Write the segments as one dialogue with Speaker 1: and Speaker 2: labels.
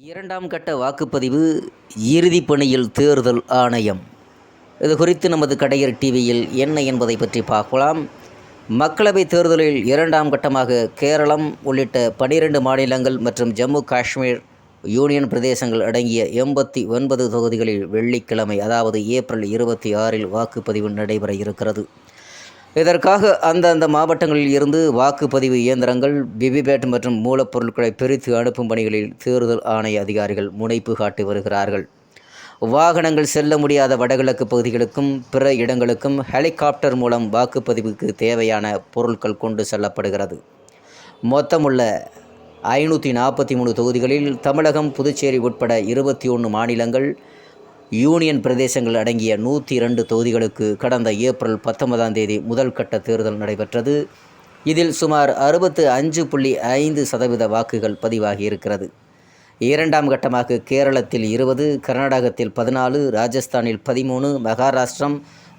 Speaker 1: இரண்டாம் கட்ட வாக்குப்பதிவு இறுதிப் பணியில் தேர்தல் ஆணையம். இது குறித்து நமது கடையர் டிவியில் என்ன என்பதை பற்றி பார்க்கலாம். மக்களவைத் தேர்தலில் இரண்டாம் கட்டமாக கேரளம் உள்ளிட்ட 12 மாநிலங்கள் மற்றும் ஜம்மு காஷ்மீர் யூனியன் பிரதேசங்கள் அடங்கிய 89 தொகுதிகளில் வெள்ளிக்கிழமை அதாவது ஏப்ரல் 26 வாக்குப்பதிவு நடைபெற இருக்கிறது. இதற்காக அந்தந்த மாவட்டங்களில் இருந்து வாக்குப்பதிவு இயந்திரங்கள், விவிபேட் மற்றும் மூலப்பொருட்களை பிரித்து அனுப்பும் பணிகளில் தேர்தல் ஆணைய அதிகாரிகள் முனைப்பு காட்டி வருகிறார்கள். வாகனங்கள் செல்ல முடியாத வடகிழக்கு பகுதிகளுக்கும் பிற இடங்களுக்கும் ஹெலிகாப்டர் மூலம் வாக்குப்பதிவுக்கு தேவையான பொருட்கள் கொண்டு செல்லப்படுகிறது. மொத்தமுள்ள 543 தொகுதிகளில் தமிழகம், புதுச்சேரி உட்பட 21 மாநிலங்கள், யூனியன் பிரதேசங்கள் அடங்கிய 102 தொகுதிகளுக்கு கடந்த ஏப்ரல் 19 முதல் கட்ட தேர்தல் நடைபெற்றது. இதில் சுமார் 65.5% வாக்குகள் பதிவாகி இருக்கிறது. இரண்டாம் கட்டமாக கேரளத்தில் 20, கர்நாடகத்தில் 14, ராஜஸ்தானில் 13, மகாராஷ்டிரம்,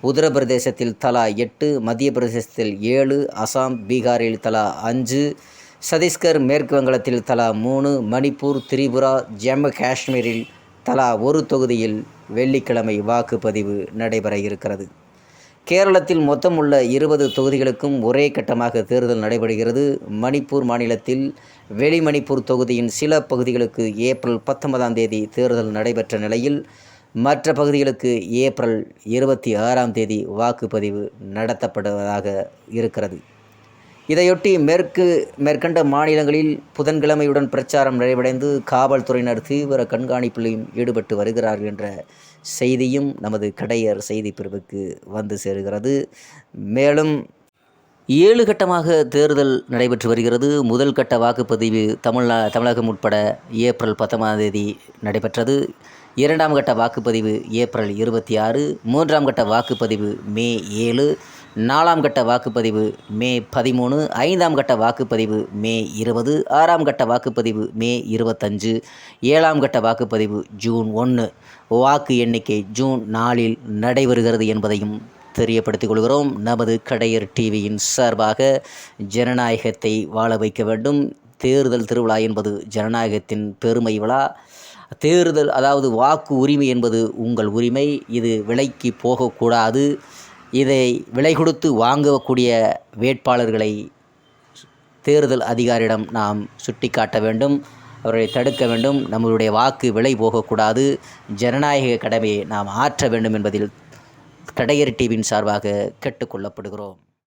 Speaker 1: உத்தரப்பிரதேசத்தில் தலா 8, மத்திய பிரதேசத்தில் 7, அசாம், பீகாரில் தலா 5, சத்தீஸ்கர், மேற்கு வங்கத்தில் தலா 3, மணிப்பூர், திரிபுரா, ஜம்மு காஷ்மீரில் தலா ஒரு தொகுதியில் வெள்ளிக்கிழமை வாக்குப்பதிவு நடைபெற இருக்கிறது. கேரளத்தில் மொத்தம் உள்ள 20 தொகுதிகளுக்கும் ஒரே கட்டமாக தேர்தல் நடைபெறுகிறது. மணிப்பூர் மாநிலத்தில் வெளிமணிப்பூர் தொகுதியின் சில பகுதிகளுக்கு ஏப்ரல் 19 தேர்தல் நடைபெற்ற நிலையில் மற்ற பகுதிகளுக்கு ஏப்ரல் 26 வாக்குப்பதிவு நடத்தப்படுவதாக இருக்கிறது. இதையொட்டி மேற்கண்ட மாநிலங்களில் புதன்கிழமையுடன் பிரச்சாரம் நிறைவடைந்து காவல்துறையினர் தீவிர கண்காணிப்பிலும் ஈடுபட்டு வருகிறார்கள் என்ற செய்தியும் நமது கடையர் செய்தி பிரிவுக்கு வந்து சேருகிறது. மேலும் 7 கட்டமாக தேர்தல் நடைபெற்று வருகிறது. முதல் கட்ட வாக்குப்பதிவு தமிழகம் உட்பட ஏப்ரல் 19 நடைபெற்றது. இரண்டாம் கட்ட வாக்குப்பதிவு ஏப்ரல் 26, மூன்றாம் கட்ட வாக்குப்பதிவு மே 7, நாலாம் கட்ட வாக்குப்பதிவு மே 13, ஐந்தாம் கட்ட வாக்குப்பதிவு மே 20, ஆறாம் கட்ட வாக்குப்பதிவு மே 25, ஏழாம் கட்ட வாக்குப்பதிவு ஜூன் 1. வாக்கு எண்ணிக்கை ஜூன் 4 நடைபெறுகிறது என்பதையும் தெரியப்படுத்திக் கொள்கிறோம். நமது கடையர் டிவியின் சார்பாக ஜனநாயகத்தை வாழ வைக்க வேண்டும். தேர்தல் திருவிழா என்பது ஜனநாயகத்தின் பெருமை விழா. தேர்தல் அதாவது வாக்கு உரிமை என்பது உங்கள் உரிமை. இது விலைக்கு போகக்கூடாது. இதை விலை கொடுத்து வாங்கக்கூடிய வேட்பாளர்களை தேர்தல் அதிகாரியிடம் நாம் சுட்டிக்காட்ட வேண்டும், அவர்களை தடுக்க வேண்டும். நம்மளுடைய வாக்கு விலை போகக்கூடாது. ஜனநாயக கடமையை நாம் ஆற்ற வேண்டும் என்பதில் கடையர் டிவியின் சார்பாக கேட்டுக்கொள்ளப்படுகிறோம்.